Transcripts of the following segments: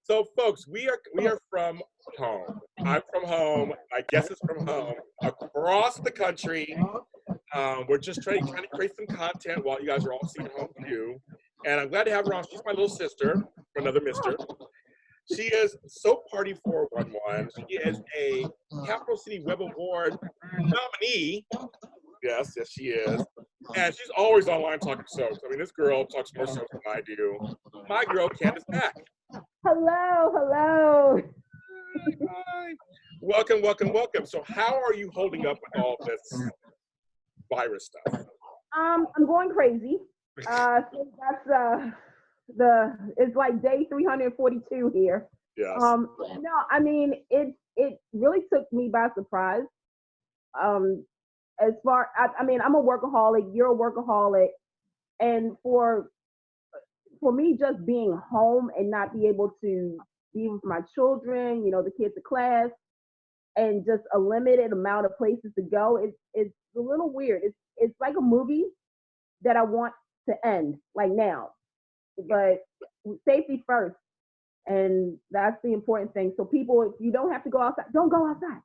So, folks, we are from home. I'm from home. My guest is from home. Across the country, we're just trying to create some content while you guys are all sitting at home too. And I'm glad to have her on. She's my little sister, another Mister. She is Soap Party 411. She is a Capital City Web Award nominee. Yes, she is. And she's always online talking soaps. I mean, this girl talks more soaps than I do. My girl, Candice Mack. Hello. Hi. Welcome, welcome, welcome. So how are you holding up with all this virus stuff? I'm going crazy. So that's it's like day 342 here. Yes. No, I mean it really took me by surprise. As far I mean I'm a workaholic, you're a workaholic, and for me just being home and not be able to be with my children, the kids at class, and just a limited amount of places to go, it's a little weird. It's like a movie that I want to end like now, but safety first, and that's the important thing. So people, if you don't have to go outside, don't go outside.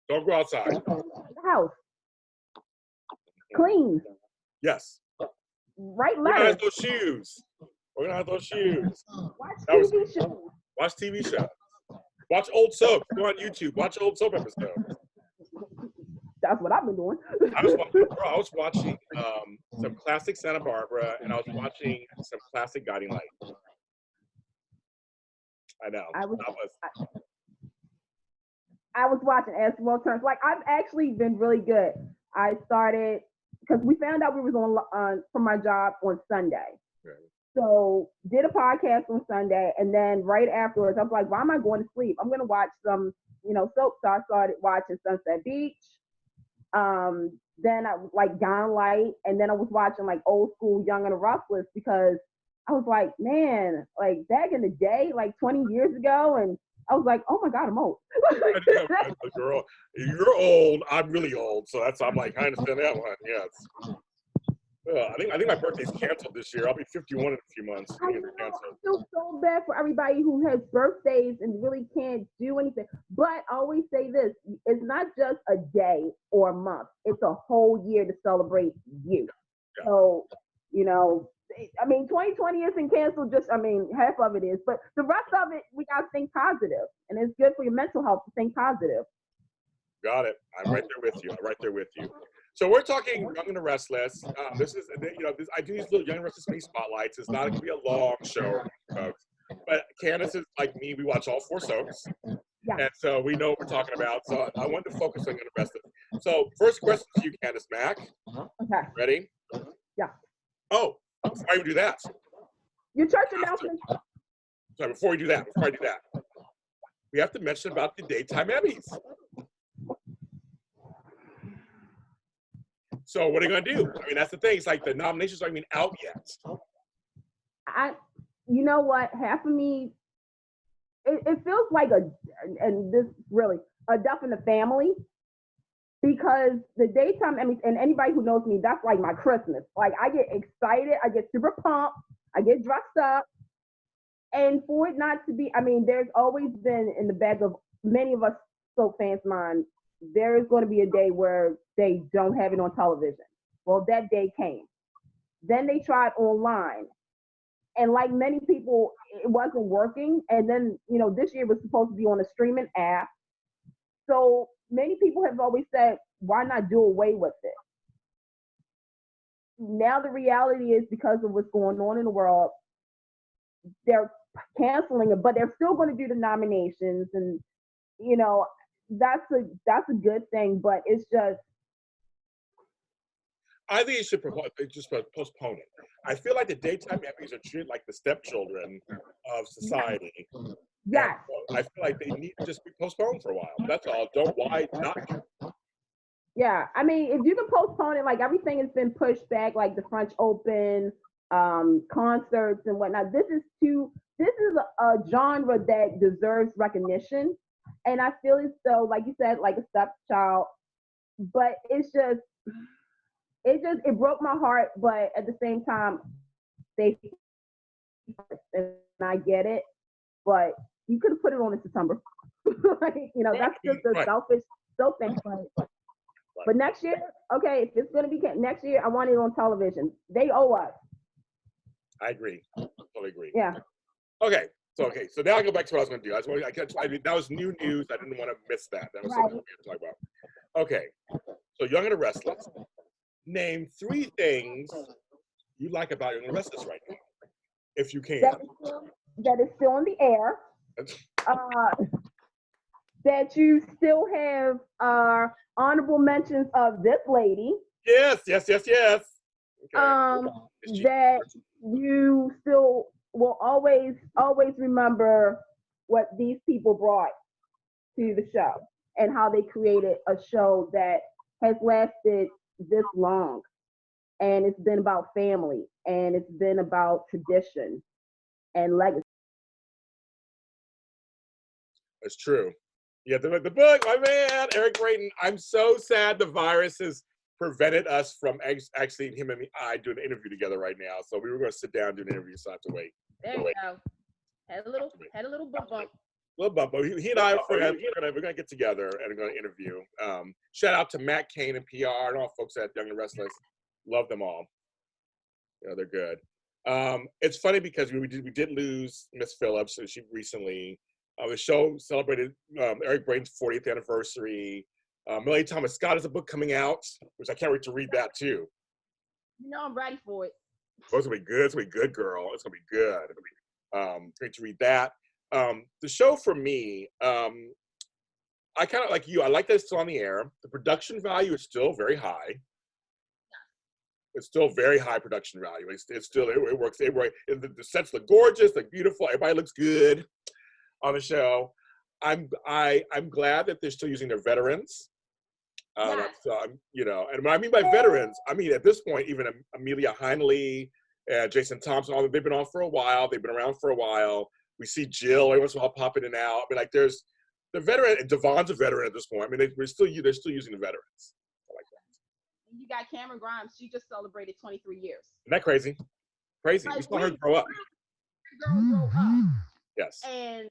Don't go outside. The house clean. Yes. Right We're gonna letters. have those shoes. We're gonna have those shoes. Watch TV shows. Watch TV shows. Watch old soap. Go on YouTube. Watch old soap episodes. That's what I've been doing. I was watching some classic Santa Barbara, and I was watching some classic Guiding Light. I know. I was watching As the World Turns. Like, I've actually been really good. I started because we found out we was on from my job on Sunday. Right. So did a podcast on Sunday, and then right afterwards, I was like, why am I going to sleep? I'm gonna watch some, soap. So I started watching Sunset Beach. Then I was like Guiding Light, and then I was watching like old school Young and the Restless because I was like, man, like back in the day, like 20 years ago, and I was like, oh my God, I'm old. Girl, you're old. I'm really old, so I'm like, I understand that one. Yes. I think my birthday's canceled this year. I'll be 51 in a few months. I feel so bad for everybody who has birthdays and really can't do anything. But I always say this: it's not just a day or a month; it's a whole year to celebrate you. Yeah. So, 2020 isn't canceled. Half of it is, but the rest of it, we gotta think positive, and it's good for your mental health to think positive. Got it. I'm right there with you. So we're talking Young and the Restless. This is, I do these little Young and Restless mini spotlights. It's not going to be a long show, folks. But Candice is like me. We watch all 4 soaps. Yeah. And so we know what we're talking about. So I wanted to focus on Young and the Restless. So first question to you, Candice Mack. Okay. Ready? Yeah. Oh, before I do that. Your church announcement. Sorry, before I do that, we have to mention about the daytime Emmys. So what are you gonna do? I mean, that's the thing. It's like the nominations aren't even out yet. You know what? Half of me, it feels like and this really a death in the family, because the daytime Emmys, and anybody who knows me, that's like my Christmas. Like, I get excited, I get super pumped, I get dressed up, and for it not to be, there's always been in the back of many of us soap fans' mind, there is going to be a day where they don't have it on television. Well, that day came. Then they tried online. And like many people, it wasn't working. And then, this year was supposed to be on a streaming app. So many people have always said, why not do away with it? Now the reality is, because of what's going on in the world, they're canceling it, but they're still going to do the nominations. And, that's a good thing, but it's just. I think it should just postpone it. I feel like the daytime Emmys are treated like the stepchildren of society. Yeah. So I feel like they need to just be postponed for a while. That's all. Why not? Yeah, if you can postpone it, like everything has been pushed back, like the French Open, concerts and whatnot. This is a genre that deserves recognition. And I feel as though, like you said, like a stepchild, but it broke my heart. But at the same time, and I get it. But you could have put it on in September. Like, you know, that's just a selfish thing. But next year, okay, if it's going to be next year, I want it on television. They owe us. I agree. Totally agree. Yeah. Okay. So now I go back to what I was going to do. That was new news. I didn't want to miss that. That was something we had to talk about. Okay. So Young and the Restless. Name 3 things you like about Young and the Restless right now, if you can. That is still in the air. That you still have honorable mentions of this lady. Yes. Okay. That you still will always remember what these people brought to the show and how they created a show that has lasted this long. And it's been about family, and it's been about tradition and legacy. It's true. Yeah, the book, my man, Eric Braeden. I'm so sad the virus has prevented us from actually, him and I doing an interview together right now. So we were going to sit down and do an interview, so I have to wait. There you go. Had a little bump. Little bump, but he and I are friends. We're gonna get together and we're gonna interview. Shout out to Matt Kane and PR and all folks at Young and Restless. Love them all. You know, they're good. It's funny because we did lose Miss Phillips, so she recently. The show celebrated Eric Braeden's 40th anniversary. Melanie Thomas Scott has a book coming out, which I can't wait to read that too. You know, I'm ready for it. Oh, it's gonna be good. It's gonna be good, girl. It's gonna be good. It'll be great to read that. The show for me, I kind of like you. I like that it's still on the air. The production value is still very high. It's still very high production value. It's still it works. The sets look gorgeous, look beautiful. Everybody looks good on the show. I'm glad that they're still using their veterans. You know, and when I mean by veterans, I mean at this point even Amelia Heinley and Jason Thompson. They've been on for a while. They've been around for a while. We see Jill every once in a while pop in and out. I mean, like there's the veteran, and Devon's a veteran at this point. I mean, they're still using the veterans. I like that. You got Cameron Grimes. She just celebrated 23 years. Isn't that crazy? Crazy. We saw her grow up. Grow up. Yes. And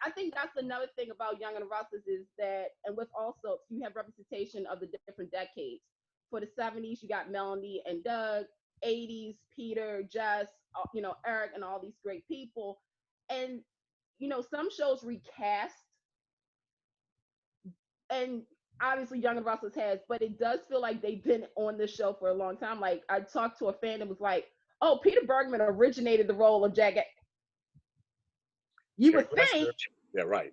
I think that's another thing about Young and the Restless is that, and with also you have representation of the different decades. For the 70s, you got Melanie and Doug. 80s, Peter, Jess, you know, Eric, and all these great people. And, you know, some shows recast, and obviously Young and Restless has, but it does feel like they've been on this show for a long time. Like, I talked to a fan that was like, oh, Peter Bergman originated the role of Jack. You would think. Yeah, right.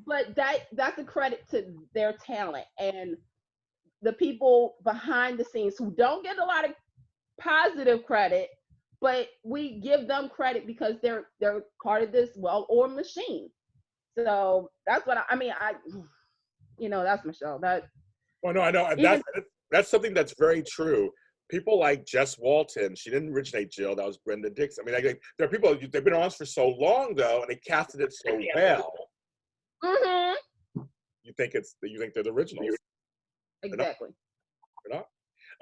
But that's a credit to their talent and the people behind the scenes who don't get a lot of positive credit, but we give them credit because they're part of this well-oiled machine. So that's what I mean. You know, that's Michelle. Well, no, I know, and that's something that's very true. People like Jess Walton, she didn't originate Jill. That was Brenda Dixon. I mean, like, there are people, they've been on for so long though, and they casted it so well. Mm-hmm. You think they're the originals? Exactly. They're not.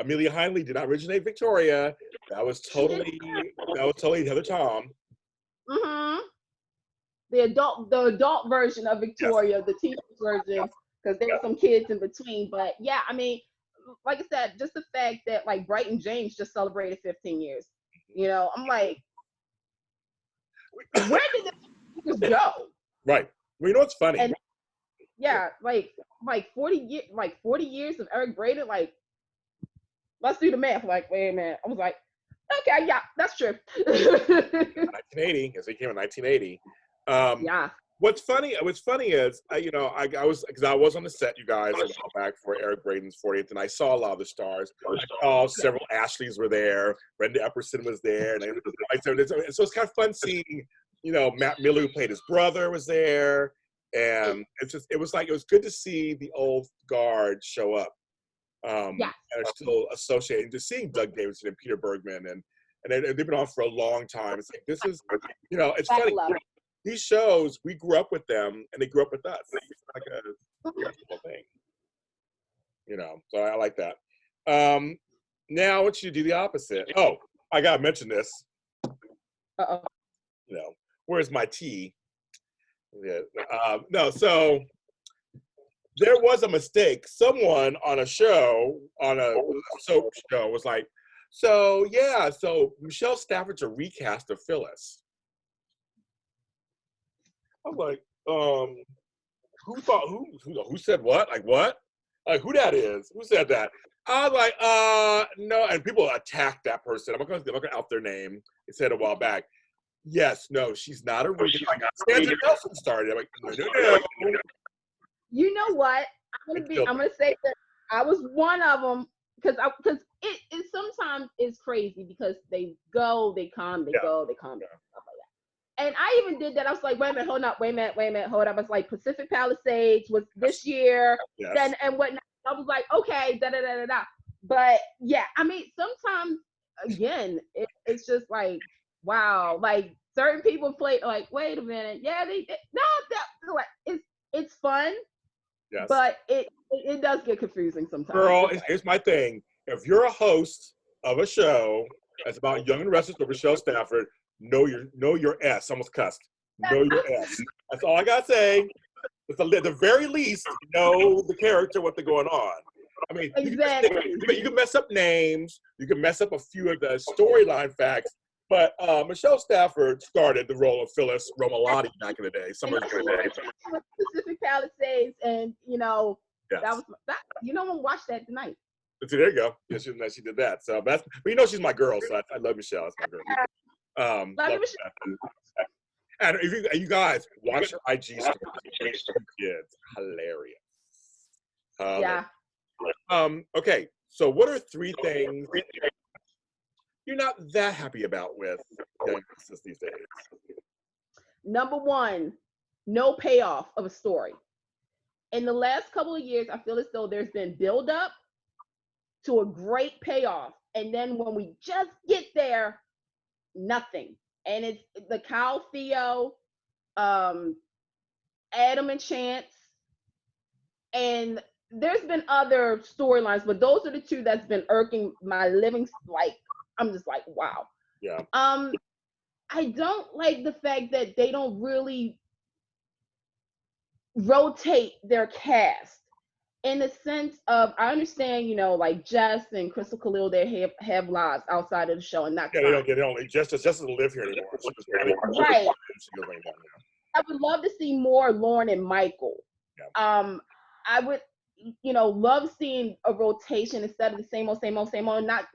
Amelia Heinley did not originate Victoria. That was totally Heather Tom. Mm-hmm. The adult version of Victoria, yes. The teenage version, because there were some kids in between. But yeah, I mean, like I said, just the fact that like Brighton James just celebrated 15 years. You know, I'm like, where did this go? Right. Well, you know what's funny? And yeah, like 40 years of Eric Braeden, like, let's do the math. Like, wait a minute. I was like, okay, yeah, that's true. 1980, because he came in 1980. Yeah. What's funny is, I was on the set, you guys, a while back for Eric Braeden's 40th, and I saw a lot of the stars. I saw several Ashleys were there. Brenda Epperson was there. And so it's kind of fun seeing, you know, Matt Miller, who played his brother, was there. And it was good to see the old guard show up. And are still associated. Just seeing Doug Davidson and Peter Bergman, and they've been on for a long time. It's like, this is, you know, it's funny. These shows, we grew up with them, and they grew up with us. It's like a beautiful thing, you know. So I like that. Now I want you to do the opposite. Oh, I gotta mention this. Uh-oh. You know, Where's my tea? Yeah. No, so there was a mistake. Someone on a show, on a soap show, was like, so yeah, so Michelle Stafford's a recast of Phyllis. I'm like, who said what? Like what? Like who that is? Who said that? I was like, no, and people attacked that person. I'm not gonna out their name. They said a while back. Yes, no, she's not a recast. Sandra Nelson started. I'm like, no. You know what? I'm gonna say that I was one of them because it sometimes is crazy because they go, they come, they go, they come, stuff like that. And I even did that. I was like, wait a minute, hold up, wait a minute, hold up. I was like, Pacific Palisades was this year, then and whatnot. I was like, okay, da da da da da. But yeah, I mean, sometimes again, it's just like, wow, like certain people play like, wait a minute, yeah, no, like it's fun. Yes. But it does get confusing sometimes. Girl, here's my thing. If you're a host of a show that's about Young and Restless with Michelle Stafford, know your S. Almost cussed. Know your S. That's all I gotta say. At the very least, know the character, what they're going on. I mean, exactly. you can mess up names, you can mess up a few of the storyline facts, but Michelle Stafford started the role of Phyllis Romalotti back in the day. Pacific Palisades, and that was that. I'm gonna watch that tonight. So there you go. Yeah, she did that. So but she's my girl, so I love Michelle. That's my girl. Love Michelle. And if you guys watch her IG stories, kids, hilarious. Yeah. Okay, so what are 3 things you're not that happy about with Young Restless these days? Number 1, no payoff of a story. In the last couple of years, I feel as though there's been build up to a great payoff, and then when we just get there, nothing. And it's the Kyle Theo, Adam and Chance, and there's been other storylines, but those are the 2 that's been irking my living. Like, I'm just like, wow. Yeah. I don't like the fact that they don't really rotate their cast in the sense of, I understand, like Jess and Crystal Khalil, they have lives outside of the show, and that's they don't. Jess doesn't live here anymore. Right. I would love to see more Lauren and Michael. Yeah. I would, love seeing a rotation instead of the same old. Not,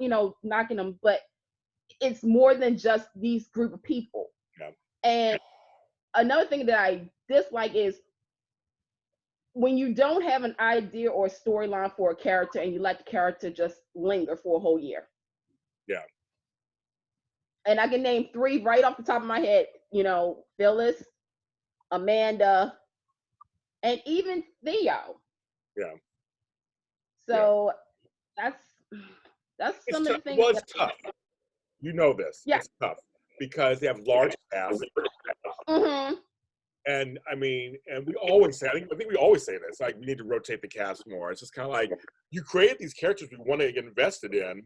knocking them, but it's more than just these group of people. Yeah. And another thing that I dislike is when you don't have an idea or a storyline for a character and you let the character just linger for a whole year. Yeah. And I can name 3 right off the top of my head, Phyllis, Amanda, and even Theo. Yeah. So that's some of the things. Well, it's tough. You know this. Yeah. It's tough because they have large casts. Mm-hmm. And I mean, and we always say, I think we always say this, like we need to rotate the cast more. It's just kind of like you create these characters we want to get invested in,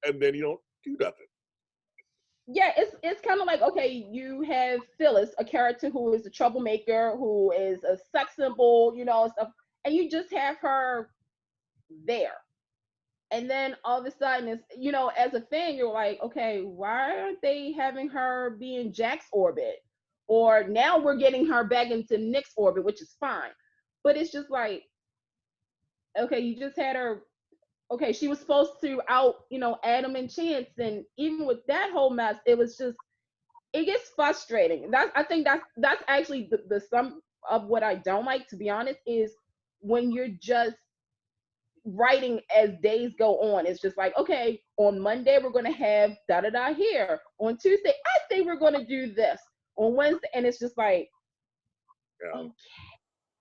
and then you don't do nothing. Yeah, it's kind of like, okay, you have Phyllis, a character who is a troublemaker, who is a sex symbol, stuff, and you just have her there. And then all of a sudden, it's, as a fan, you're like, okay, why aren't they having her be in Jack's orbit? Or now we're getting her back into Nick's orbit, which is fine. But it's just like, okay, you just had her, okay, she was supposed to Adam and Chance. And even with that whole mess, it gets frustrating. I think that's actually the sum of what I don't like, to be honest, is when you're just writing as days go on. It's just like, okay, on Monday, we're going to have da-da-da here. On Tuesday, I think we're going to do this. On Wednesday, and it's just like, okay,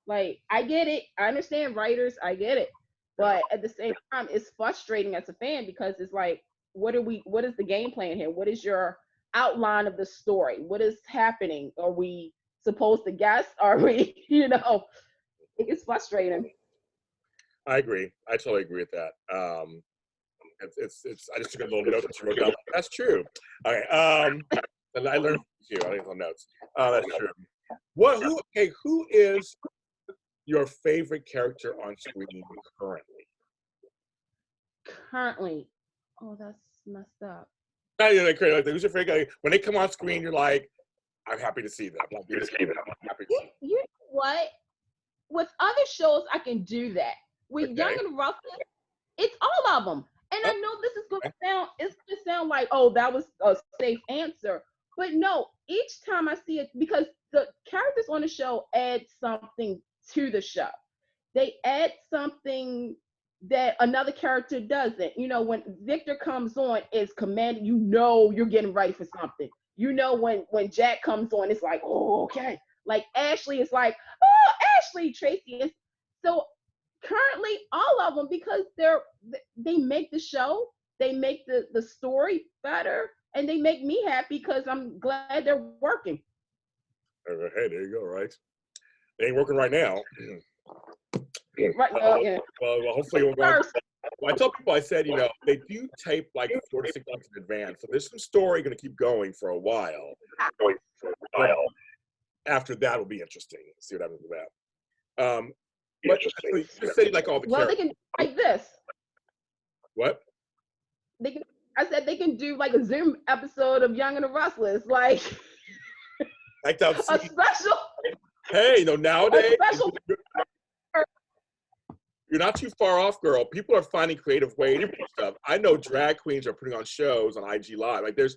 like I get it, I understand writers, I get it, but at the same time, it's frustrating as a fan because it's like, what is the game plan here? What is your outline of the story? What is happening? Are we supposed to guess? Are we, it's frustrating. I agree. I totally agree with that. It's I just took a little note that you wrote down. That's true. Okay. I learned from you. I think on notes. That's true. Who is your favorite character on screen currently? Currently, oh, that's messed up. Like, who's your favorite guy? When they come on screen, you're like, I'm happy to see them. You know what? With other shows, I can do that. With Young and Restless, it's all of them. And I know this is going to sound like, oh, that was a safe answer. But no, each time I see it, because the characters on the show add something to the show. They add something that another character doesn't. You know, when Victor comes on, it's commanded, you know you're getting ready for something. You know, when Jack comes on, it's like, oh, okay. Like Ashley is like, oh, Ashley, Tracy is. So currently all of them, because they make the show, they make the story better, and they make me happy because I'm glad they're working. Hey, there you go, right? They ain't working right now. Right now, yeah. Well, hopefully we'll go. Well, I tell people, I said, they do tape like 4 to 6 months in advance. So there's some story going to keep going for a while. After that will be interesting. See what happens with that. But just say like all the characters. Well, they can do like this. What? I said they can do like a Zoom episode of Young and the Restless, like a special. Hey, nowadays you're not too far off, girl. People are finding creative ways to do stuff. I know drag queens are putting on shows on IG Live. Like there's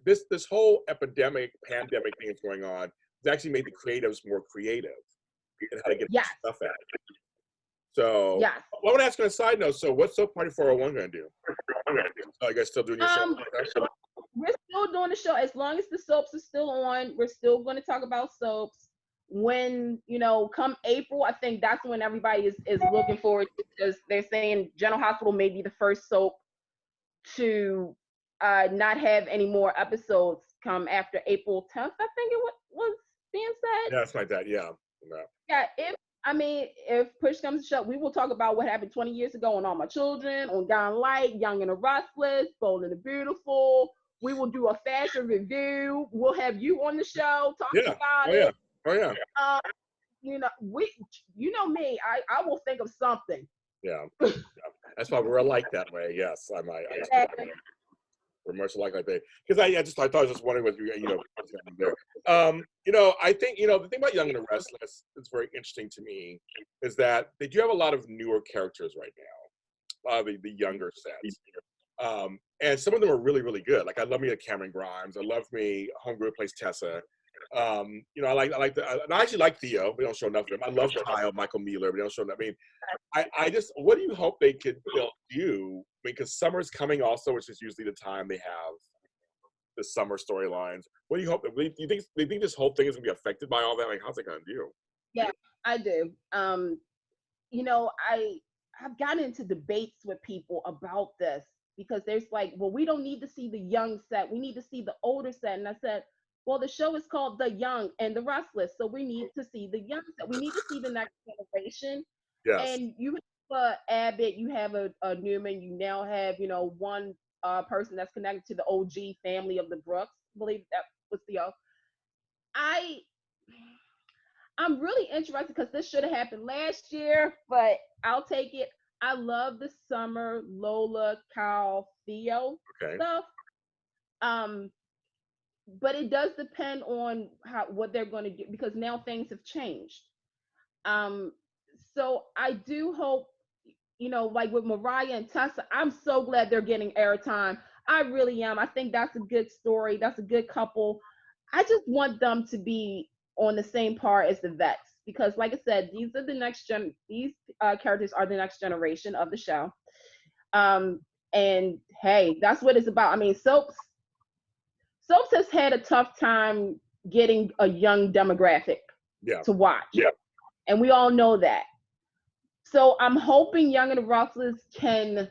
this whole pandemic thing that's going on. It's actually made the creatives more creative in how to get stuff out. So I want to ask you on a side note. So what's Soap Party 401 going to do? Oh, you guys still doing your show? We're still doing the show. As long as the soaps are still on, we're still going to talk about soaps. When, come April, I think that's when everybody is looking forward to, because they're saying General Hospital may be the first soap to not have any more episodes come after April 10th, I think it was being said. Yeah, it's like that, yeah. Yeah, if push comes to shove, we will talk about what happened 20 years ago on All My Children, on Gone Light, Young and the Restless, Bold and the Beautiful. We will do a fashion review. We'll have you on the show talking about it. Oh yeah. You know me. I will think of something. Yeah. That's why we're alike that way. Yes, we're much alike like that. Because I thought I was just wondering what there. I think the thing about Young and the Restless that's very interesting to me is that they do have a lot of newer characters right now. The younger sets. And some of them are really, really good. Like I love me Cameron Grimes. I love me Homegirl who plays Tessa. I actually like Theo. We don't show enough of him. I love Kyle, Michael Mueller. We don't show enough. I mean, I just, what do you hope they could do? Because summer's coming also, which is usually the time they have the summer storylines. What do you hope? Do you think this whole thing is gonna be affected by all that? Like, how's it gonna do? Yeah, I do. I've gotten into debates with people about this, because there's like, well, we don't need to see the young set. We need to see the older set. And I said, well, the show is called The Young and the Restless, so we need to see the young set. We need to see the next generation. Yes. And you have Abbott, you have a Newman, you now have, one person that's connected to the OG family of the Brooks. I believe that was Theo. I'm really interested, because this should have happened last year, but I'll take it. I love the summer Lola, Kyle, Theo stuff. But it does depend on what they're going to do, because now things have changed. So I do hope, like with Mariah and Tessa, I'm so glad they're getting airtime. I really am. I think that's a good story. That's a good couple. I just want them to be on the same par as the vets, because like I said, these are the next these characters are the next generation of the show. And hey, that's what it's about. I mean, Soaps has had a tough time getting a young demographic to watch. Yeah. And we all know that. So I'm hoping Young and the Restless can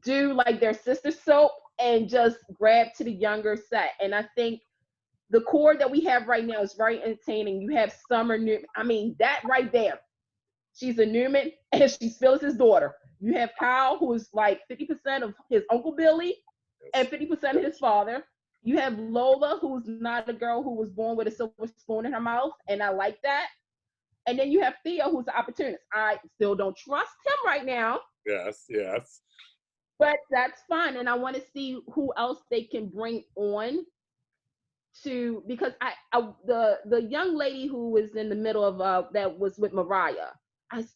do like their sister soap and just grab to the younger set. And I think the core that we have right now is very entertaining. You have Summer Newman. I mean, that right there. She's a Newman and she's Phyllis's daughter. You have Kyle, who is like 50% of his Uncle Billy and 50% of his father. You have Lola, who's not a girl who was born with a silver spoon in her mouth, and I like that. And then you have Theo, who's the opportunist. I still don't trust him right now. Yes, yes. But that's fine. And I want to see who else they can bring on to, because the young lady who was in the middle of that was with Mariah.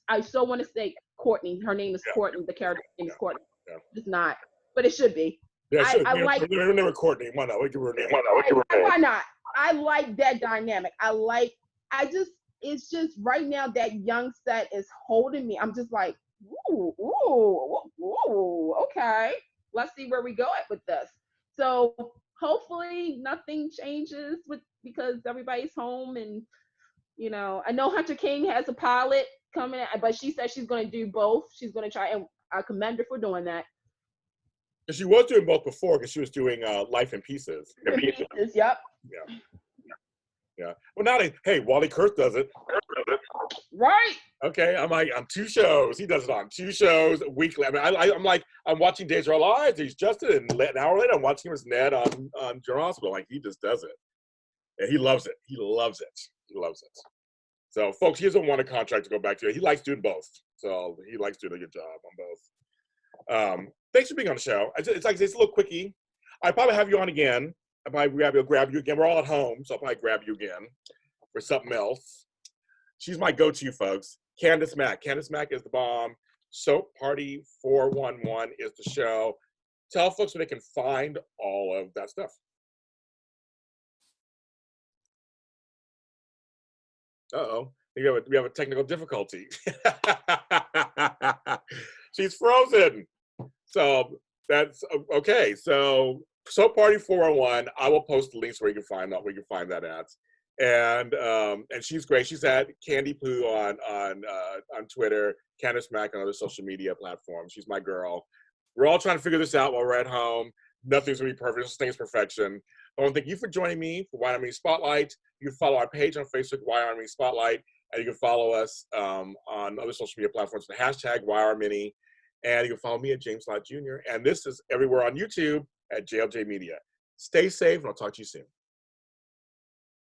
I so want to say Courtney. Her name is Courtney. The character name is Courtney. Yeah. It's not, but it should be. Yeah, I like. Her name is Courtney. Why not? Why not? I like that dynamic. It's just right now that young set is holding me. I'm just like, ooh, okay. Let's see where we go with this. So hopefully nothing changes because everybody's home, and I know Hunter King has a pilot coming, but she said she's going to do both. She's going to try, and I commend her for doing that. She was doing both before, because she was doing Life in Pieces. Yep. Yeah. Well, now hey, Wally Kurth does it. Right. Okay, I'm like, on 2 shows. He does it on 2 shows weekly. I mean, I'm watching Days of Our Lives. He's Justin, and an hour later, I'm watching him as Ned on General Hospital. Like, he just does it, and he loves it. He loves it. So, folks, he doesn't want a contract to go back to it. He likes doing both. So he likes doing a good job on both. Thanks for being on the show. It's like it's a little quickie. I'll probably have you on again. I'll probably grab you again. We're all at home, so I'll probably grab you again for something else. She's my go-to, folks. Candice Mack. Candice Mack is the bomb. Soap Party 411 is the show. Tell folks where they can find all of that stuff. Uh-oh. We have a technical difficulty. She's frozen. So that's okay. So Soap Party 401. I will post the links where you can find that at. And she's great. She's at Candy Poo on Twitter, Candice Mack on other social media platforms. She's my girl. We're all trying to figure this out while we're at home. Nothing's gonna be perfect. This thing's perfection. I want to thank you for joining me for Why Not Me Spotlight. You can follow our page on Facebook, Why Not Me Spotlight, and you can follow us on other social media platforms, the hashtag YRMini, and you can follow me at James Lott Jr. And this is everywhere on YouTube at JLJ Media. Stay safe, and I'll talk to you soon.